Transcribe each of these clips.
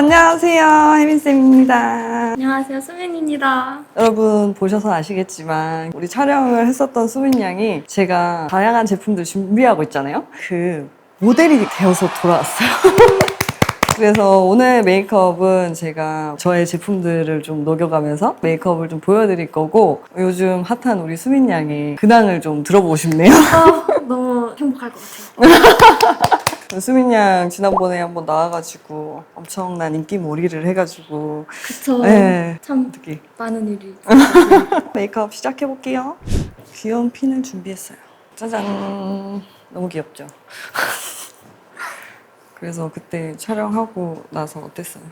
안녕하세요. 혜민쌤입니다. 안녕하세요, 수민입니다. 여러분 보셔서 아시겠지만 우리 촬영을 했었던 수민 양이 제가 다양한 제품들 준비하고 있잖아요. 그 모델이 되어서 돌아왔어요. 그래서 오늘 메이크업은 제가 저의 제품들을 좀 녹여가면서 메이크업을 좀 보여드릴 거고, 요즘 핫한 우리 수민 양의 근황을 좀 들어보고 싶네요. 너무 행복할 것 같아요. 수민 양 지난번에 한번 나와가지고 엄청난 인기몰이를 해가지고 그쵸. 네. 참 어떻게 많은 일이 있었어요. 메이크업 시작해볼게요. 귀여운 핀을 준비했어요. 짜잔. 너무 귀엽죠? 그래서 그때 촬영하고 나서 어땠어요?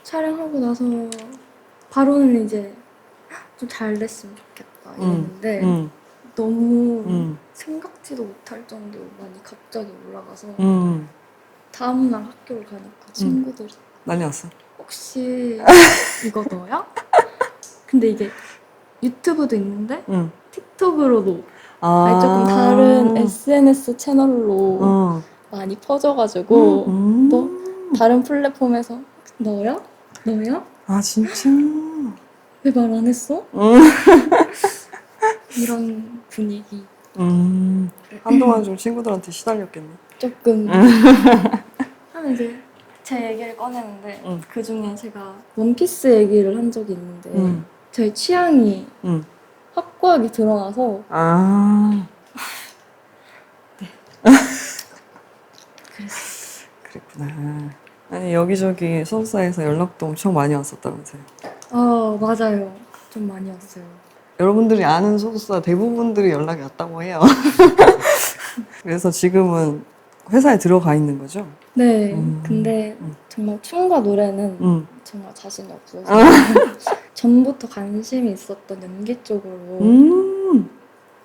촬영하고 나서 바로는 이제 좀 잘 됐으면 좋겠다 이랬는데 너무 생각지도 못할 정도로 많이 갑자기 올라가서 다음날 학교를 가니까 친구들이 난리 났어. 혹시 이거 너야? 근데 이게 유튜브도 있는데 틱톡으로도 아니 조금 다른 SNS 채널로 많이 퍼져가지고 또 다른 플랫폼에서 너야? 너야? 아 진짜? 왜 말 안 했어? 이런 분위기 한동안 좀 친구들한테 시달렸겠네. 조금 하면 이제 제 얘기를 꺼내는데 그 중에 제가 원피스 얘기를 한 적이 있는데 저희 취향이 확고하게 드러나서 아 네. 그랬어요. 그랬구나. 아니 여기저기 소속사에서 연락도 엄청 많이 왔었다면서요. 맞아요. 좀 많이 왔어요. 여러분들이 아는 소속사 대부분들이 연락이 왔다고 해요. 그래서 지금은 회사에 들어가 있는 거죠? 네. 근데 정말 춤과 노래는 정말 자신이 없어서 전부터 관심이 있었던 연기 쪽으로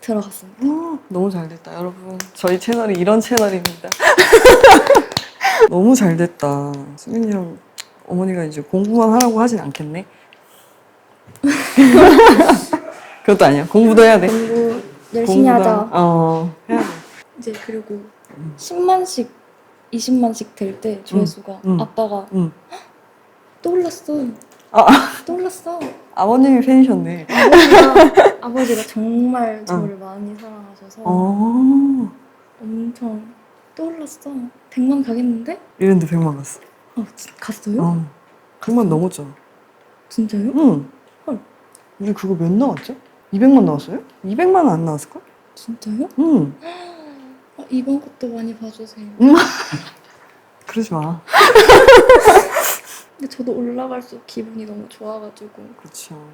들어갔습니다. 너무 잘 됐다, 여러분. 저희 채널이 이런 채널입니다. 너무 잘 됐다. 수민이 형 어머니가 이제 공부만 하라고 하진 않겠네? 그것도 아니야. 공부도 해야 돼. 공부 열심히 하자. 해야 돼. 이제 그리고 10만씩, 20만씩 될 때 조회수가 아빠가 떠올랐어. 떠올랐어. 아버님이 팬이셨네. 아버지가 정말 저를 많이 사랑하셔서 엄청 떠올랐어. 100만 가겠는데? 이랬는데 100만 갔어. 갔어요? 100만 넘었죠. 진짜요? 응. 헐. 우리 그거 몇 나왔죠? 200만 나왔어요? 200만은 안 나왔을걸? 진짜요? 응. 이번 것도 많이 봐주세요. 그러지 마. 근데 저도 올라갈수록 기분이 너무 좋아가지고. 그렇죠.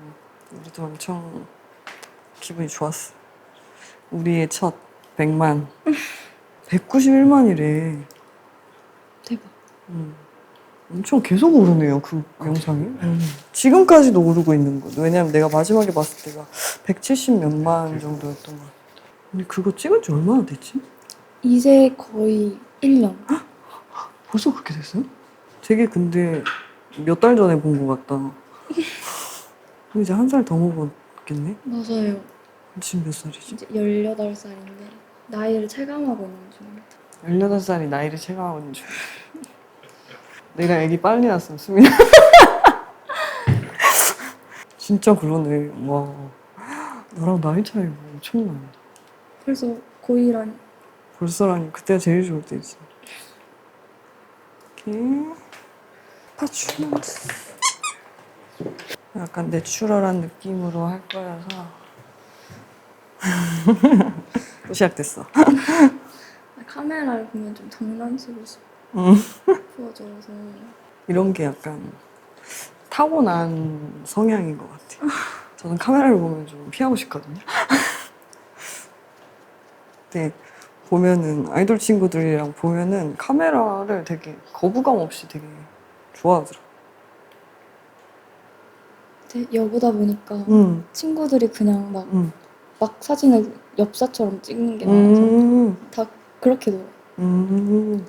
우리도 엄청 기분이 좋았어. 우리의 첫 100만. 191만이래. 대박. 엄청 계속 오르네요, 그 영상이. 지금까지도 오르고 있는 거죠. 왜냐면 내가 마지막에 봤을 때가 170 몇만 정도였던 것 같아. 근데 그거 찍은 지 얼마나 됐지? 이제 거의 1년. 벌써 그렇게 됐어요? 되게 근데 몇 달 전에 본 것 같다. 이제 한 살 더 먹었겠네? 맞아요. 지금 몇 살이지? 이제 18살인데 나이를 체감하고 있는 중입니다. 18살이 나이를 체감하고 있는 중. 내가 애기 빨리 낳았으면 수민이. 진짜 그러네. 와. 나랑 나이 차이가 엄청나네. 벌써 고1이라니. 벌써라니. 그때가 제일 좋을 때지. 이렇게. 파츠먼트. 약간 내추럴한 느낌으로 할 거여서. 또 시작됐어. 카메라를 보면 좀 장난치고 싶어져서. 이런 게 약간 타고난 성향인 것 같아요. 저는 카메라를 보면 좀 피하고 싶거든요. 근데 보면은 아이돌 친구들이랑 보면은 카메라를 되게 거부감 없이 되게 좋아하더라고요. 근데 여보다 보니까 친구들이 그냥 막 사진을 엽사처럼 찍는 게 많아서 다 그렇게 놀아요.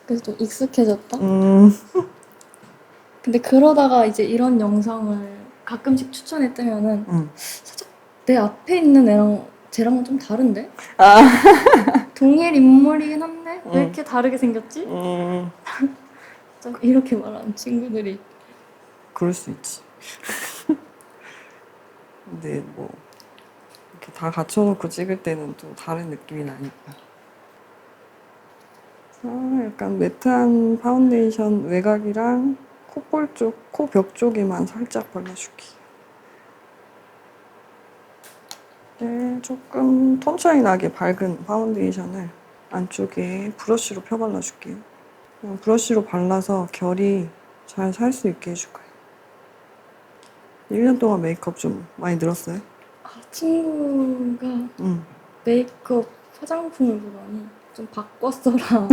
그래서 좀 익숙해졌다? 근데 그러다가 이제 이런 영상을 가끔씩 추천해 뜨면은 살짝 내 앞에 있는 애랑 쟤랑은 좀 다른데? 동일 인물이긴 한데 왜 이렇게 다르게 생겼지? 좀 이렇게 말하는 친구들이 그럴 수 있지. 근데 뭐 이렇게 다 갖춰놓고 찍을 때는 또 다른 느낌이 나니까. 약간 매트한 파운데이션 외곽이랑 콧볼 쪽, 코 벽 쪽에만 살짝 발라줄게. 네, 조금 톤 차이 나게 밝은 파운데이션을 안쪽에 브러쉬로 펴 발라줄게요. 그냥 브러쉬로 발라서 결이 잘 살 수 있게 해줄 거예요. 1년 동안 메이크업 좀 많이 늘었어요? 친구가 메이크업 화장품을 보더니 좀 바꿨어라.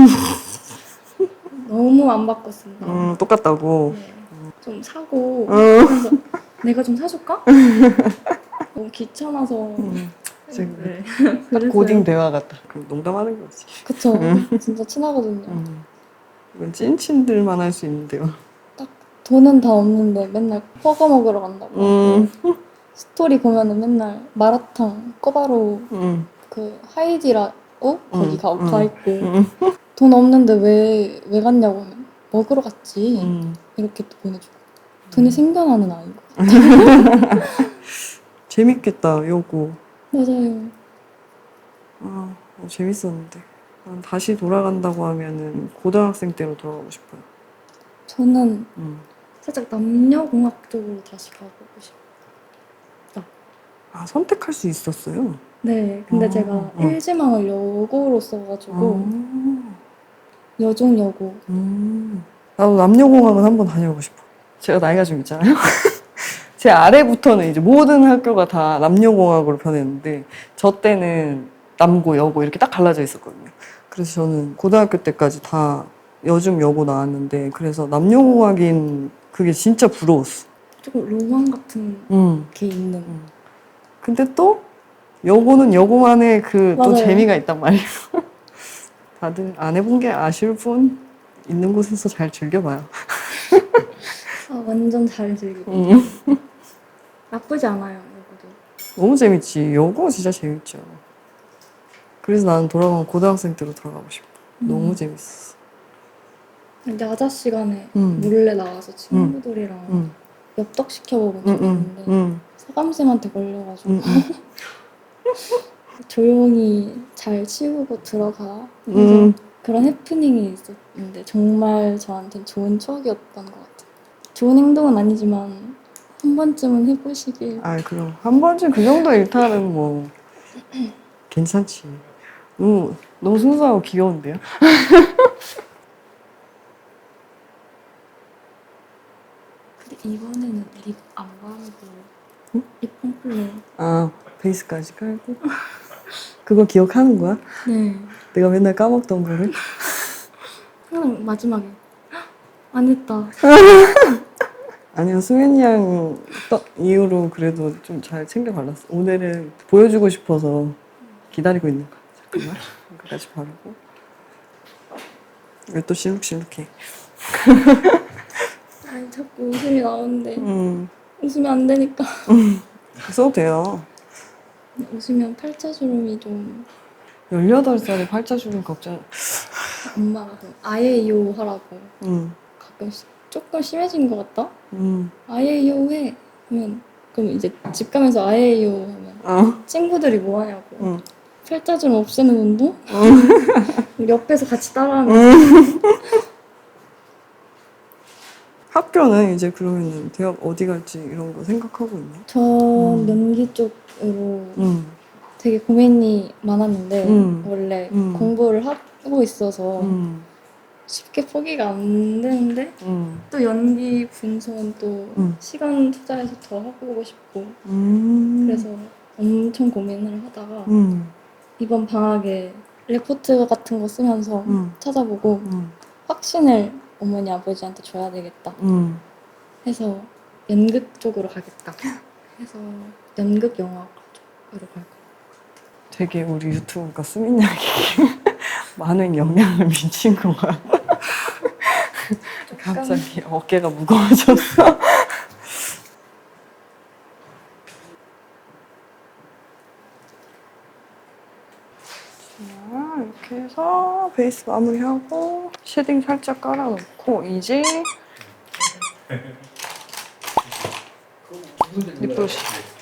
너무 안 바꿨습니다. 똑같다고. 네. 좀 사고 그래서 내가 좀 사줄까? 너무 귀찮아서 지금 네. 딱 그랬어요. 고딩 대화 같다. 그럼 농담하는 거지. 그쵸. 진짜 친하거든요. 이건 찐친들만 할 수 있는 대화. 돈은 다 없는데 맨날 허거 먹으러 간다고 하고 스토리 보면은 맨날 마라탕 꼬바로 그 하이디라오 거기 가 있고 돈 없는데 왜 갔냐고 하면 먹으러 갔지 이렇게 또 보내주고 돈이 생겨나는 아이고 재밌겠다, 요거. 맞아요. 재밌었는데. 난 다시 돌아간다고 하면은 고등학생 때로 돌아가고 싶어요. 저는 살짝 남녀공학 쪽으로 다시 가보고 싶어요. 선택할 수 있었어요. 네, 근데 제가 일지망을 여고로 써가지고 여중 여고. 나도 남녀공학은 한번 다녀보고 싶어. 제가 나이가 좀 있잖아요. 제 아래부터는 이제 모든 학교가 다 남녀공학으로 변했는데 저 때는 남고, 여고 이렇게 딱 갈라져 있었거든요. 그래서 저는 고등학교 때까지 다 여중, 여고 나왔는데 그래서 남녀공학인 그게 진짜 부러웠어. 조금 로망 같은 게 있는. 근데 또 여고는 여고만의 그 또 맞아요. 재미가 있단 말이에요. 다들 안 해본 게 아쉬울 뿐 있는 곳에서 잘 즐겨봐요. 완전 잘 즐기고. 나쁘지 않아요, 여고도. 너무 재밌지. 여고 진짜 재밌죠. 그래서 나는 돌아가면 고등학생 때로 돌아가고 싶어. 너무 재밌었어. 야자 시간에 몰래 나와서 친구들이랑 엽떡 시켜먹은 적이 있는데 사감쌤한테 걸려가지고 조용히 잘 치우고 들어가 그래서 그런 해프닝이 있었는데 정말 저한테는 좋은 추억이었던 것 같아요. 좋은 행동은 아니지만 한 번쯤은 해보시길. 그럼 한 번쯤 그 정도 일탈은 뭐 괜찮지. 너무 순수하고 귀여운데요? 근데 이번에는 립 안 바르고 립 폼플러. 베이스까지 깔고 그거 기억하는 거야? 네. 내가 맨날 까먹던 거를? 그냥 마지막에 안 했다. 아니요, 수민이 양 이후로 그래도 좀 잘 챙겨 발랐어. 오늘은 보여주고 싶어서 기다리고 있는 거야. 잠깐만. 이거까지 바르고. 왜 또 실룩실룩해? 아니 자꾸 웃음이 나오는데 웃으면 안 되니까. 써도 돼요. 웃으면 팔자주름이 좀 18살에 팔자주름 걱정. 엄마가 좀 아예요 하라고 가끔씩 조금 심해진 것 같다? 아예요 해 하면 그럼 이제 집 가면서 아예요 하면 친구들이 뭐 하냐고 팔자주름 없애는 운동? 우리 옆에서 같이 따라하면서 학교는 이제 그러면은 대학 어디 갈지 이런 거 생각하고 있나? 저 연기 쪽으로 되게 고민이 많았는데 원래 공부를 하고 있어서 쉽게 포기가 안 되는데 또 연기 분석은 또 시간 투자해서 더 해보고 싶고 그래서 엄청 고민을 하다가 이번 방학에 레포트 같은 거 쓰면서 찾아보고 확신을 어머니 아버지한테 줘야 되겠다 해서 연극 쪽으로 가겠다 해서 연극 영화 쪽으로 갈 거예요. 되게 우리 유튜브가 수민 양에게 많은 영향을 미친 것 같아. 갑자기 어깨가 무거워졌어. 자, 이렇게 해서 베이스 마무리하고 쉐딩 살짝 깔아놓고 이제 립브러쉬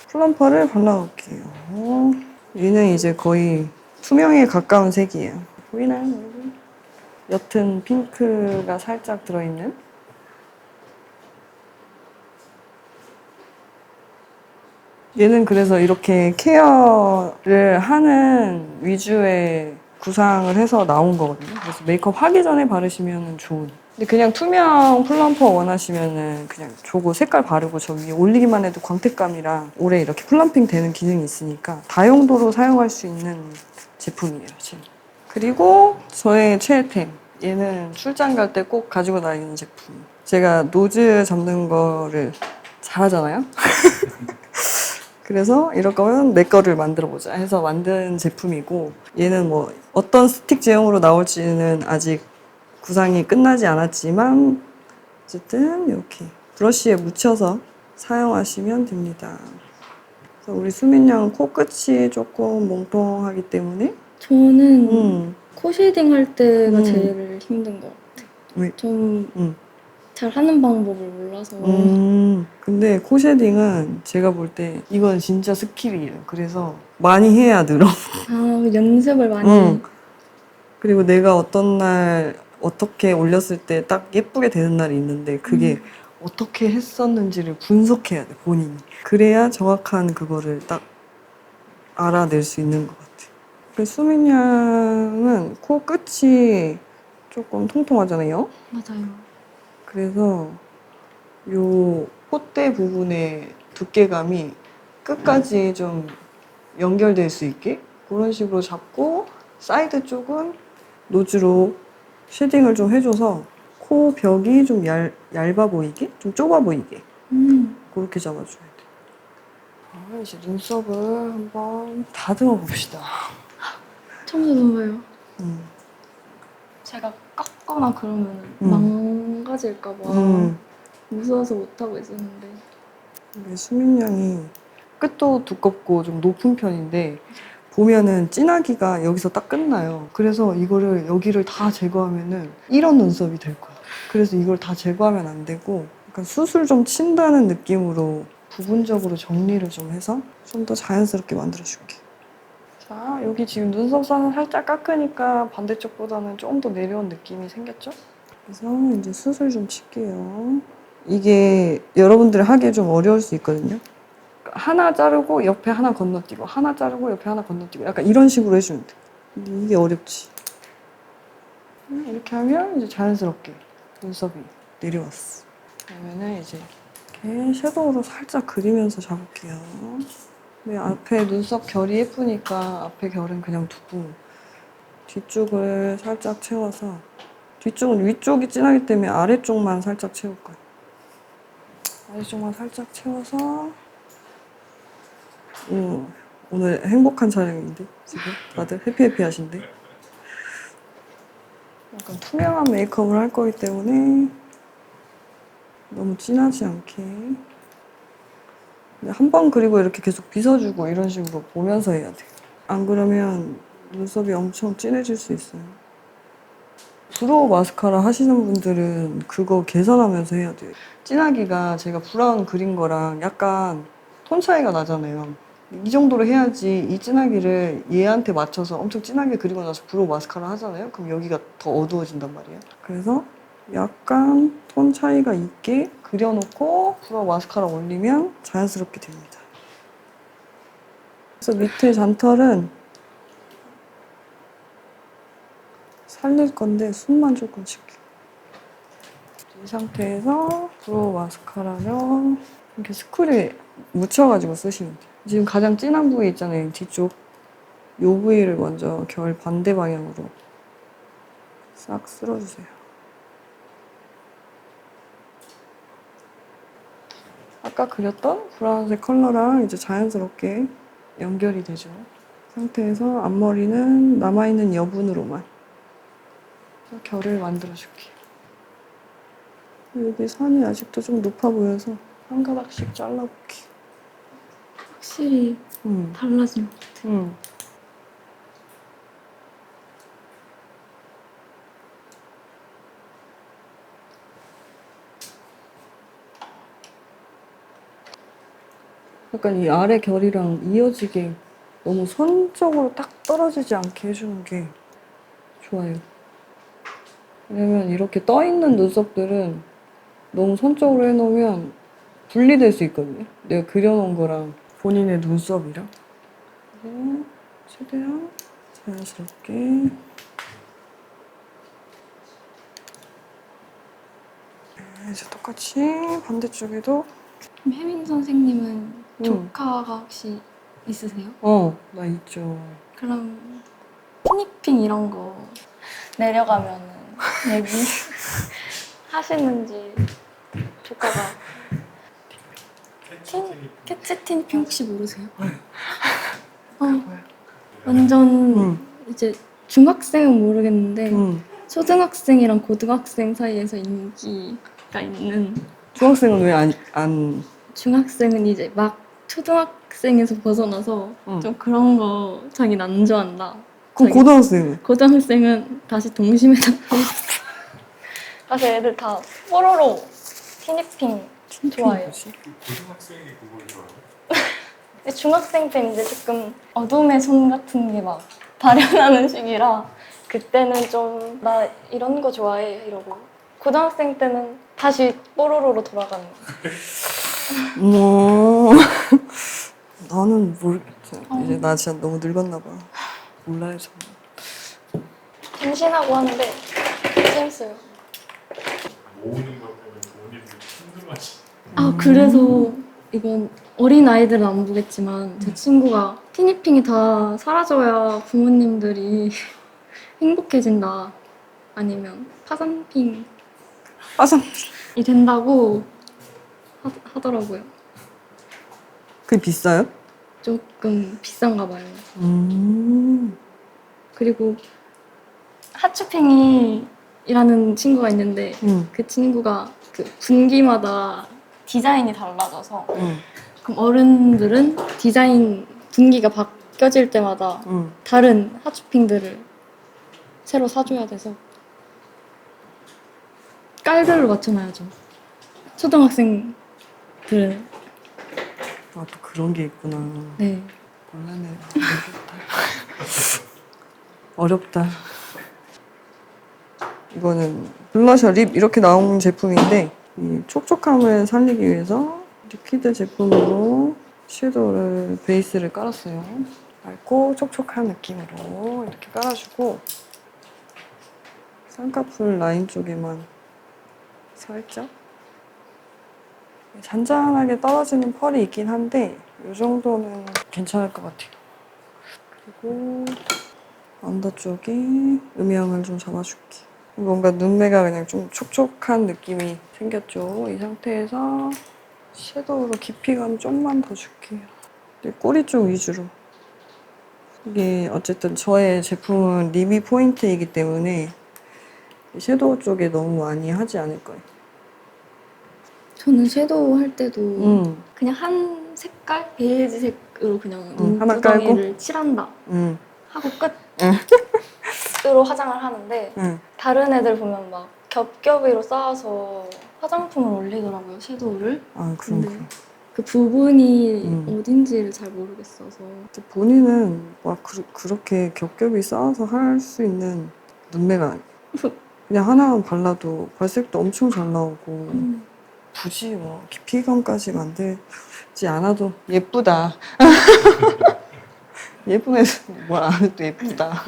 플럼퍼를 발라놓을게요. 얘는 이제 거의 투명에 가까운 색이에요. 보이나요, 여러분? 옅은 핑크가 살짝 들어있는. 얘는 그래서 이렇게 케어를 하는 위주의 구상을 해서 나온 거거든요. 그래서 메이크업 하기 전에 바르시면 좋은. 근데 그냥 투명 플럼퍼 원하시면은 그냥 저거 색깔 바르고 저 위에 올리기만 해도 광택감이랑 오래 이렇게 플럼핑 되는 기능이 있으니까 다용도로 사용할 수 있는 제품이에요, 지금. 그리고 저의 최애템. 얘는 출장 갈 때 꼭 가지고 다니는 제품. 제가 노즈 잡는 거를 잘하잖아요? 그래서 이럴 거면 내 거를 만들어 보자 해서 만든 제품이고, 얘는 뭐 어떤 스틱 제형으로 나올지는 아직 구상이 끝나지 않았지만 어쨌든 이렇게 브러쉬에 묻혀서 사용하시면 됩니다. 그래서 우리 수민 양은 코끝이 조금 몽통하기 때문에 저는 코 쉐딩 할 때가 음. 제일 힘든 것 같아요. 왜? 좀 음. 잘 하는 방법을 몰라서. 근데 코 쉐딩은 제가 볼 때 이건 진짜 스킬이에요. 그래서 많이 해야 늘어. 아, 연습을 많이. 그리고 내가 어떤 날 어떻게 올렸을 때 딱 예쁘게 되는 날이 있는데 그게 어떻게 했었는지를 분석해야 돼, 본인이. 그래야 정확한 그거를 딱 알아낼 수 있는 것 같아. 그래서 수민 양은 코 끝이 조금 통통하잖아요. 맞아요. 그래서 요 콧대 부분의 두께감이 끝까지 좀 연결될 수 있게 그런 식으로 잡고 사이드 쪽은 노즈로 쉐딩을 좀 해줘서 코 벽이 좀 얇아 보이게, 좀 좁아 보이게 그렇게 잡아줘야 돼. 이제 눈썹을 한번 다듬어 봅시다. 처음 들어봐요. 음. 제가 깎거나 그러면 망가질까봐 음. 무서워서 못하고 있었는데. 이게 수민 양이 끝도 두껍고 좀 높은 편인데 보면은 진하기가 여기서 딱 끝나요. 그래서 이거를 여기를 다 제거하면은 이런 눈썹이 될 거야. 그래서 이걸 다 제거하면 안 되고 약간 숱을 좀 친다는 느낌으로 부분적으로 정리를 좀 해서 좀 더 자연스럽게 만들어줄게. 자, 여기 지금 눈썹 선을 살짝 깎으니까 반대쪽보다는 조금 더 내려온 느낌이 생겼죠? 그래서 이제 숱을 좀 칠게요. 이게 여러분들이 하기에 좀 어려울 수 있거든요. 하나 자르고 옆에 하나 건너뛰고 하나 자르고 옆에 하나 건너뛰고 약간 이런 식으로 해주면 돼. 근데 이게 어렵지. 이렇게 하면 이제 자연스럽게 눈썹이 내려왔어. 그러면은 이제 이렇게 섀도우로 살짝 그리면서 잡을게요. 근데 앞에 눈썹 결이 예쁘니까 앞에 결은 그냥 두고 뒤쪽을 살짝 채워서, 뒤쪽은 위쪽이 진하기 때문에 아래쪽만 살짝 채울 거예요. 아래쪽만 살짝 채워서. 오늘 행복한 촬영인데 지금 다들 해피해피하신데. 약간 투명한 메이크업을 할 거기 때문에 너무 진하지 않게. 한 번 그리고 이렇게 계속 빗어주고 이런 식으로 보면서 해야 돼. 안 그러면 눈썹이 엄청 진해질 수 있어요. 브로우 마스카라 하시는 분들은 그거 계산하면서 해야 돼요. 진하기가 제가 브라운 그린 거랑 약간 톤 차이가 나잖아요. 이 정도로 해야지 이 진하기를 얘한테 맞춰서 엄청 진하게 그리고 나서 브로우 마스카라 하잖아요. 그럼 여기가 더 어두워진단 말이에요. 그래서 약간 톤 차이가 있게 그려놓고 브로우 마스카라 올리면 자연스럽게 됩니다. 그래서 밑에 잔털은 살릴 건데 숨만 조금 칠게요. 이 상태에서 브로우 마스카라를 이렇게 스쿨에 묻혀가지고 쓰시면 돼요. 지금 가장 진한 부위 있잖아요, 뒤쪽. 요 부위를 먼저 결 반대 방향으로 싹 쓸어주세요. 아까 그렸던 브라운색 컬러랑 이제 자연스럽게 연결이 되죠. 이 상태에서 앞머리는 남아있는 여분으로만 결을 만들어줄게요. 여기 선이 아직도 좀 높아 보여서 한 가닥씩 잘라볼게요. 확실히 달라진 것 같아요. 약간 이 아래 결이랑 이어지게 너무 선적으로 딱 떨어지지 않게 해주는 게 좋아요. 왜냐면 이렇게 떠있는 눈썹들은 너무 선적으로 해놓으면 분리될 수 있거든요. 내가 그려놓은 거랑 본인의 눈썹이랑. 그래서 최대한 자연스럽게. 이제 똑같이 반대쪽에도. 그럼 혜민 선생님은 조카가 혹시 있으세요? 나 있죠. 그럼 티니핑 이런 거 내려가면은 얘기 하시는지 조카가 캐치 티니핑 혹시 모르세요? 완전 이제 중학생은 모르겠는데 초등학생이랑 고등학생 사이에서 인기가 있는. 중학생은 왜 안. 중학생은 이제 막 초등학생에서 벗어나서 좀 그런 거 자기는 안 좋아한다. 그럼 고등학생은? 고등학생은 다시 동심에서 사실 애들 다 뽀로로 티니핑 좋아해요. 고등학생이 그걸 좋아해요? 근데 중학생 때는 이제 조금 어둠의 손 같은 게 막 발현하는 시기라 그때는 좀 나 이런 거 좋아해 이러고 고등학생 때는 다시 뽀로로로 돌아가는 거. 뭐 나는 모르겠어. 이제 나 진짜 너무 늙었나 봐. 몰라요 정말. 갱신하고 하는데 재밌어요. 모으는 것 때문에 부모님들이 힘들어하시. 그래서 이건 어린 아이들은 안 보겠지만 제 친구가 티니핑이 다 사라져야 부모님들이 행복해진다. 아니면 파산핑이 빠삭. 된다고 하더라고요. 그게 비싸요? 조금 비싼가 봐요. 음. 그리고 하츄팽이라는 친구가 있는데 그 친구가 그 분기마다 디자인이 달라져서 그럼 어른들은 디자인 분기가 바뀌어질 때마다 다른 하츄핑들을 새로 사줘야 돼서 깔별로 맞춰놔야죠. 초등학생들은. 아, 또 그런 게 있구나. 네. 몰랐네. 어렵다. 이거는 블러셔, 립 이렇게 나온 제품인데 이 촉촉함을 살리기 위해서 리퀴드 제품으로 섀도우를 베이스를 깔았어요. 맑고 촉촉한 느낌으로 이렇게 깔아주고 쌍꺼풀 라인 쪽에만 살짝 잔잔하게 떨어지는 펄이 있긴 한데 이 정도는 괜찮을 것 같아요. 그리고 언더 쪽에 음영을 좀 잡아줄게. 뭔가 눈매가 그냥 좀 촉촉한 느낌이 생겼죠. 이 상태에서 섀도우로 깊이감 좀만 더 줄게요. 근데 꼬리 쪽 위주로. 이게 어쨌든 저의 제품은 립이 포인트이기 때문에 섀도우 쪽에 너무 많이 하지 않을 거예요. 저는 섀도우 할 때도 그냥 한 색깔? 베이지색으로 그냥 하나 눈두덩이를 칠한다 하고 끝으로 화장을 하는데 다른 애들 보면 막 겹겹이로 쌓아서 화장품을 올리더라고요, 섀도우를. 아, 근데 그 부분이 어딘지를 잘 모르겠어서. 본인은 막 그렇게 겹겹이 쌓아서 할 수 있는 눈매가 아니에요. 그냥 하나만 발라도 발색도 엄청 잘 나오고 굳이 뭐 깊이감까지 만들지 않아도 예쁘다. 예쁘면서 뭘 안 해도 예쁘다.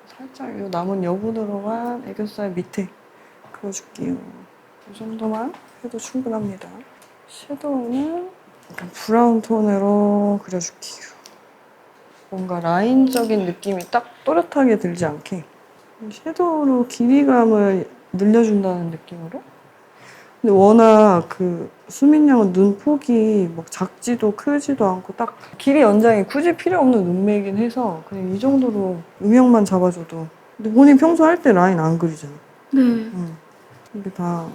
살짝 이 남은 여분으로만 애교살 밑에 그어줄게요. 이 정도만 해도 충분합니다. 섀도우는 약간 브라운 톤으로 그려줄게요. 뭔가 라인적인 느낌이 딱 또렷하게 들지 않게 섀도우로 길이감을 늘려준다는 느낌으로. 근데 워낙 그 수민 양은 눈 폭이 막 작지도 크지도 않고 딱 길이 연장이 굳이 필요 없는 눈매이긴 해서 그냥 이 정도로 음영만 잡아줘도. 근데 본인 평소 할 때 라인 안 그리잖아. 네. 이게 다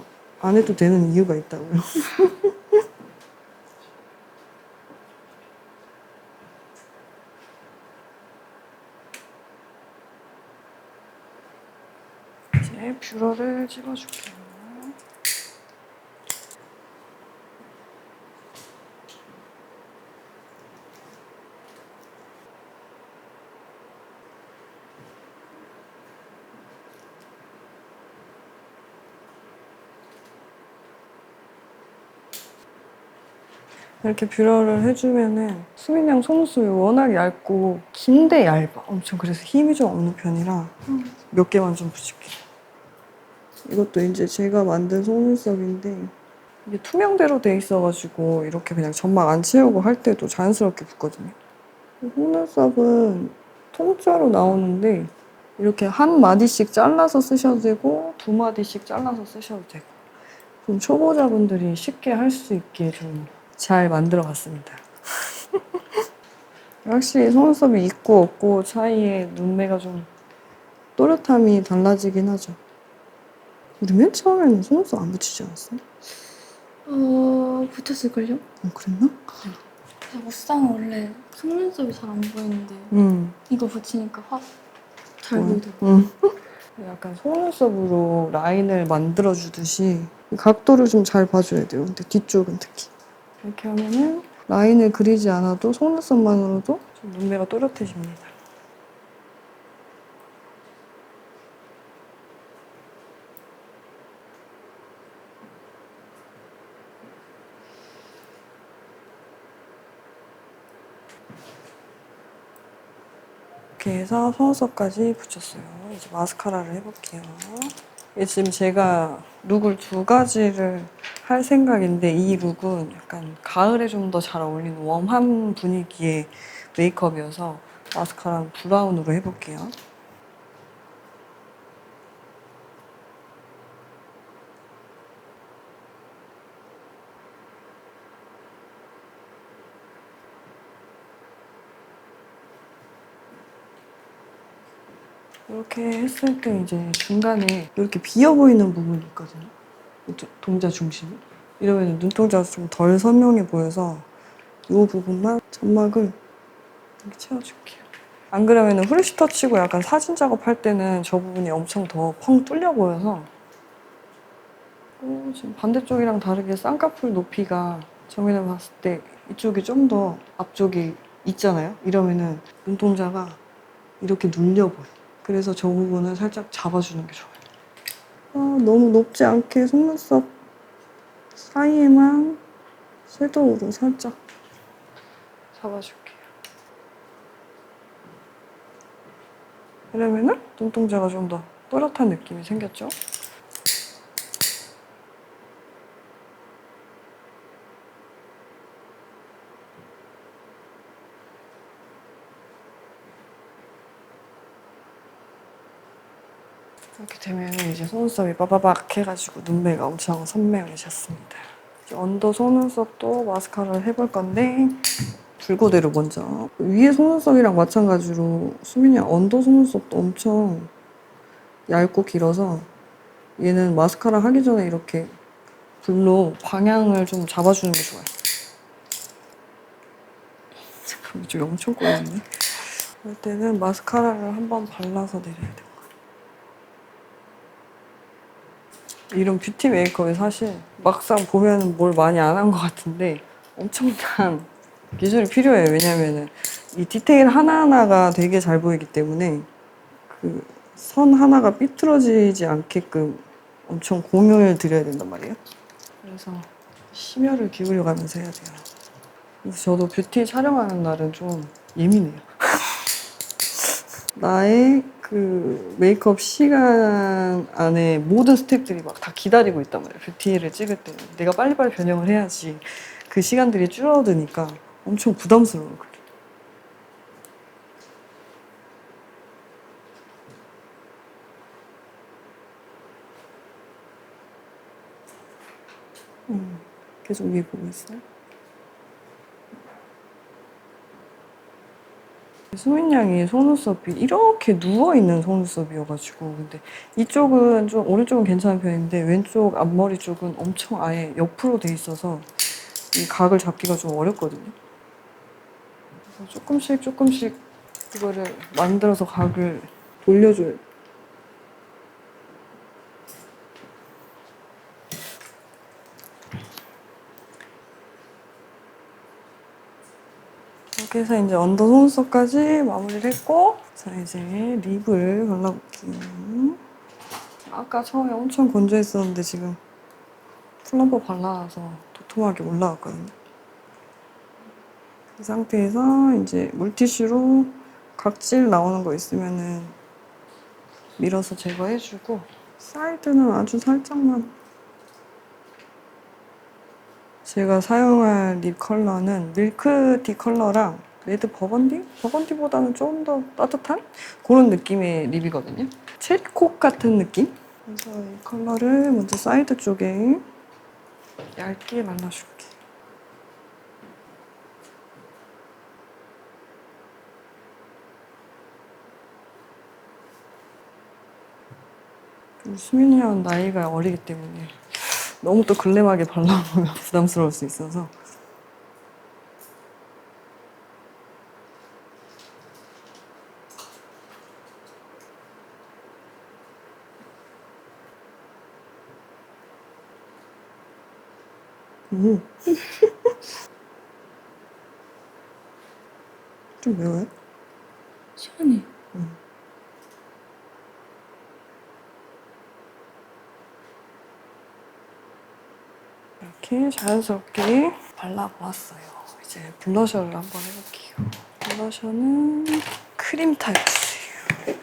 안 해도 되는 이유가 있다고요. 이제 뷰러를 찍어줄게요. 이렇게 뷰러를 해주면은 수민양 속눈썹이 워낙 얇고 긴데 얇아. 엄청 그래서 힘이 좀 없는 편이라 몇 개만 좀 붙일게요. 이것도 이제 제가 만든 속눈썹인데 이게 투명대로 돼 있어가지고 이렇게 그냥 점막 안 채우고 할 때도 자연스럽게 붙거든요. 속눈썹은 통짜로 나오는데 이렇게 한 마디씩 잘라서 쓰셔도 되고 두 마디씩 잘라서 쓰셔도 되고 좀 초보자분들이 쉽게 할 수 있게 좀 잘 만들어 봤습니다. 확실히 속눈썹이 있고 없고 사이에 눈매가 좀 또렷함이 달라지긴 하죠. 우리 맨 처음에는 속눈썹 안 붙이지 않았어요? 붙였을걸요? 그랬나? 무쌍은 원래 속눈썹이 잘 안 보이는데 이거 붙이니까 확 잘 보이더라고요. 약간 속눈썹으로 라인을 만들어주듯이 각도를 좀 잘 봐줘야 돼요. 근데 뒤쪽은 특히. 이렇게 하면은 라인을 그리지 않아도 속눈썹만으로도 좀 눈매가 또렷해집니다. 이렇게 해서 속눈썹까지 붙였어요. 이제 마스카라를 해볼게요. 이게 지금 제가 룩을 두 가지를 할 생각인데 이 룩은 약간 가을에 좀 더 잘 어울리는 웜한 분위기의 메이크업이어서 마스카라는 브라운으로 해볼게요. 이렇게 했을 때 이제 중간에 이렇게 비어 보이는 부분이 있거든요. 동자 중심이. 이러면 눈동자가 좀 덜 선명해 보여서 이 부분만 점막을 이렇게 채워줄게요. 안 그러면 후레쉬 터치고 약간 사진 작업할 때는 저 부분이 엄청 더 펑 뚫려 보여서 지금 반대쪽이랑 다르게 쌍꺼풀 높이가 정면에 봤을 때 이쪽이 좀 더 앞쪽이 있잖아요. 이러면은 눈동자가 이렇게 눌려 보여. 그래서 저 부분을 살짝 잡아주는 게 좋아요. 너무 높지 않게 속눈썹 사이에만 섀도우로 살짝 잡아줄게요. 이러면은 눈동자가 좀 더 또렷한 느낌이 생겼죠? 이렇게 되면 이제 속눈썹이 빠바박 해가지고 눈매가 엄청 선명해졌습니다. 이제 언더 속눈썹도 마스카라를 해볼 건데 불고데로 먼저 위에 속눈썹이랑 마찬가지로 수민이랑 언더 속눈썹도 엄청 얇고 길어서 얘는 마스카라 하기 전에 이렇게 불로 방향을 좀 잡아주는 게 좋아요. 잠깐만, 이쪽이 엄청 꼬였네. 그럴 때는 마스카라를 한번 발라서 내려야 돼요. 이런 뷰티 메이크업이 사실 막상 보면 뭘 많이 안 한 것 같은데 엄청난 기술이 필요해요. 왜냐면은 이 디테일 하나하나가 되게 잘 보이기 때문에 그 선 하나가 삐뚤어지지 않게끔 엄청 공을 들여야 된단 말이에요. 그래서 심혈을 기울여 가면서 해야 돼요. 그래서 저도 뷰티 촬영하는 날은 좀 예민해요. 나의 그 메이크업 시간 안에 모든 스태프들이 막 다 기다리고 있단 말이에요. 뷰티를 찍을 때는. 내가 빨리빨리 변형을 해야지 그 시간들이 줄어드니까 엄청 부담스러워요, 그게. 계속 위에 보고 있어요. 수민 양이 속눈썹이 이렇게 누워있는 속눈썹이어가지고 근데 이쪽은 좀 오른쪽은 괜찮은 편인데 왼쪽 앞머리 쪽은 엄청 아예 옆으로 돼 있어서 이 각을 잡기가 좀 어렵거든요. 그래서 조금씩 이거를 만들어서 각을 돌려줘요. 이렇게 해서 이제 언더 속눈썹까지 마무리를 했고, 자 이제 립을 발라볼게요. 아까 처음에 엄청 건조했었는데 지금 플럼버 발라놔서 도톰하게 올라왔거든요. 이 상태에서 이제 물티슈로 각질 나오는 거 있으면은 밀어서 제거해주고, 사이드는 아주 살짝만. 제가 사용할 립 컬러는 밀크티 컬러랑 레드 버건디? 버건디보다는 좀 더 따뜻한 그런 느낌의 립이거든요. 체리콕 같은 느낌? 그래서 이 컬러를 먼저 사이드 쪽에 얇게 발라줄게. 수민이 형 나이가 어리기 때문에 너무 또 글램하게 발라보면 부담스러울 수 있어서. 좀 매워요? 시원해. 이렇게 자연스럽게 발라보았어요. 이제 블러셔를 한번 해볼게요. 블러셔는 크림 타입이에요.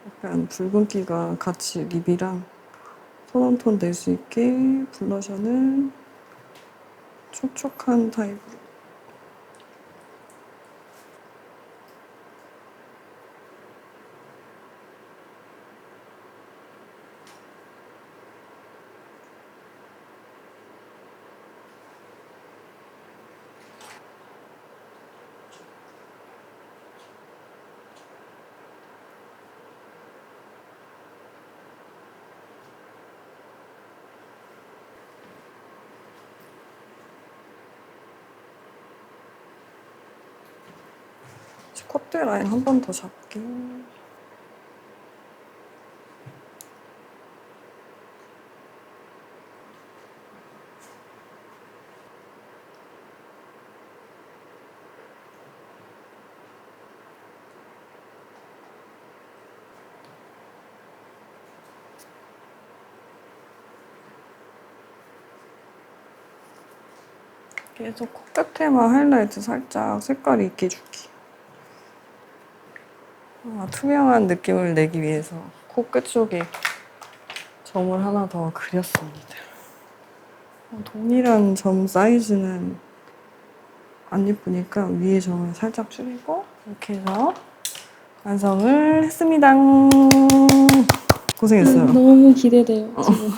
약간 붉은기가 같이 립이랑 톤온톤 낼 수 있게 블러셔는 촉촉한 타입으로. 콧대 라인 한 번 더 잡게. 계속 코끝에만 하이라이트 살짝 색깔이 있게 줄게. 투명한 느낌을 내기 위해서 코끝 쪽에 점을 하나 더 그렸습니다. 동일한 점 사이즈는 안 예쁘니까 위에 점을 살짝 줄이고 이렇게 해서 완성을 했습니다. 고생했어요. 너무 기대돼요, 지금.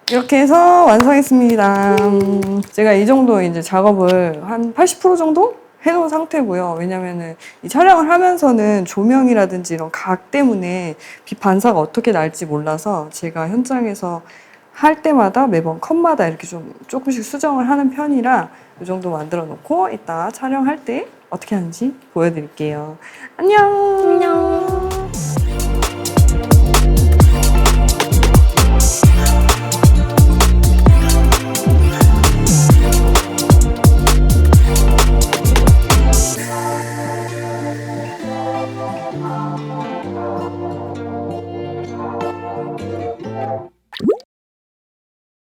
이렇게 해서 완성했습니다. 제가 이 정도 이제 작업을 한 80% 정도 해놓은 상태고요. 왜냐면은 이 촬영을 하면서는 조명이라든지 이런 각 때문에 빛 반사가 어떻게 날지 몰라서 제가 현장에서 할 때마다 매번 컷마다 이렇게 좀 조금씩 수정을 하는 편이라 이 정도 만들어 놓고 이따 촬영할 때 어떻게 하는지 보여드릴게요. 안녕! 안녕.